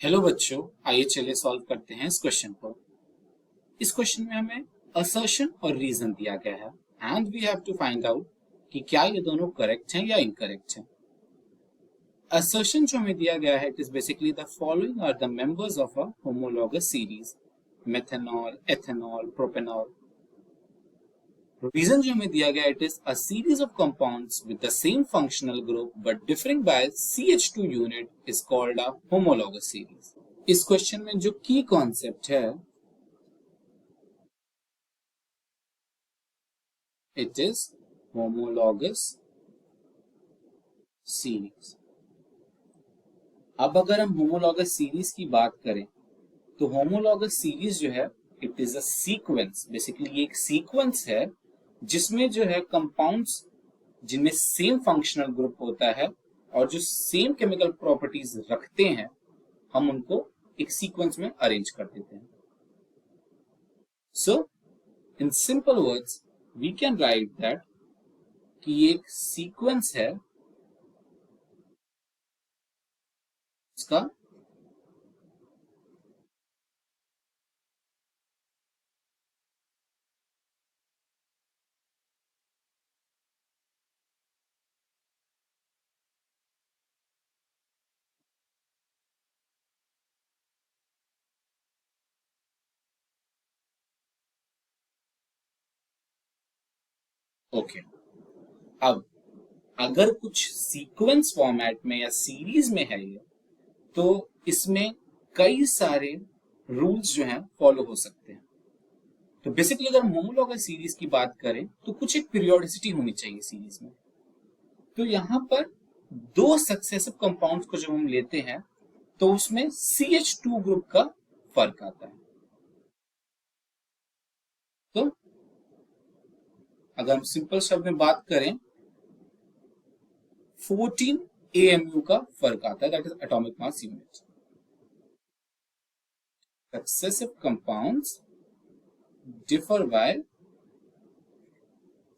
Hello बच्चों, आइए चलिए सॉल्व करते हैं इस क्वेश्चन को। इस क्वेश्चन में हमें असर्शन और रीजन दिया गया है and we have to find out कि क्या ये दोनों करेक्ट हैं या इनकरेक्ट हैं। असर्शन जो हमें दिया गया है, it is basically the following are the members of a homologous series, methanol, ethanol, propanol. Reason जो हमें दिया गया, it is a series of compounds with the same functional group but differing by CH2 unit is called a homologous series. इस question में जो की concept है, it is homologous series. अब अगर हम होमोलॉगस सीरीज की बात करें तो होमोलॉगस सीरीज जो है, it is a sequence. Basically ये एक सीक्वेंस है जिसमें जो है कंपाउंड्स जिनमें सेम फंक्शनल ग्रुप होता है और जो सेम केमिकल प्रॉपर्टीज रखते हैं, हम उनको एक सीक्वेंस में अरेंज कर देते हैं। So in simple words we can write that कि ये एक सीक्वेंस है इसका ओके। अब अगर कुछ सीक्वेंस फॉर्मेट में या सीरीज में है ये, तो इसमें कई सारे रूल्स जो हैं फॉलो हो सकते हैं। तो बेसिकली अगर हम होमोलॉगस सीरीज की बात करें तो कुछ एक पीरियोडिसिटी होनी चाहिए सीरीज में। तो यहां पर दो सक्सेसिव कंपाउंड्स को जब हम लेते हैं तो उसमें CH2 ग्रुप का फर्क आता है। तो अगर हम सिंपल शब्द में बात करें, 14 AMU का फर्क आता है, that is atomic mass unit. Successive compounds differ by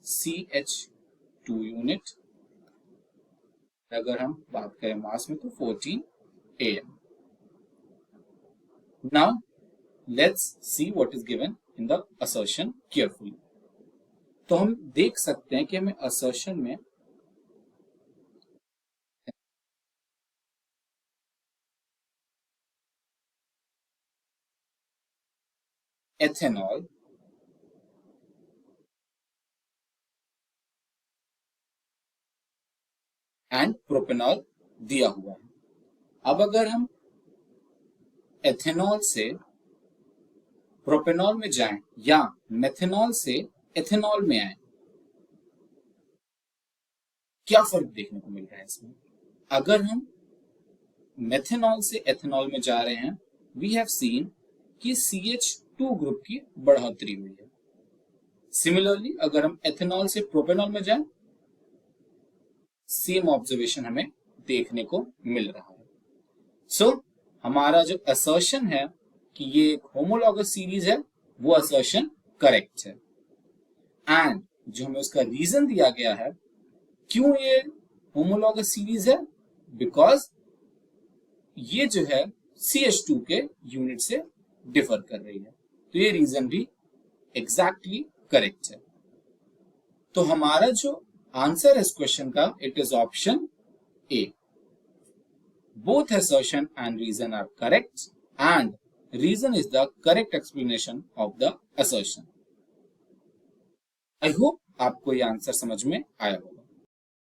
CH2 unit. अगर हम बात करें मास में तो 14 AM। Now let's see what is given in the assertion carefully. तो हम देख सकते हैं कि हमें असर्शन में एथेनॉल एंड प्रोपेनॉल दिया हुआ है। अब अगर हम एथेनॉल से प्रोपेनॉल में जाएं या मेथेनॉल से एथेनॉल में आए, क्या फर्क देखने को मिल रहा है इसमें? अगर हम मेथेनॉल से एथेनॉल में जा रहे हैं, वी हैव सीन कि CH2 ग्रुप की बढ़ोतरी हुई है। सिमिलरली अगर हम एथेनॉल से प्रोपेनॉल में जाएं, सेम ऑब्जर्वेशन हमें देखने को मिल रहा है। सो हमारा जो असर्शन है कि ये एक होमोलॉगस सीरीज है, वो असर्शन करेक्ट है। एंड जो हमें उसका रीजन दिया गया है क्यों ये होमोलॉगस सीरीज है, बिकॉज ये जो है CH2 के यूनिट से डिफर कर रही है। तो ये रीजन भी एग्जैक्टली करेक्ट है। तो हमारा जो आंसर है इस क्वेश्चन का, it is option A. Both assertion and reason are correct and reason is the correct explanation of the assertion. I hope आपको ये आंसर समझ में आया हो।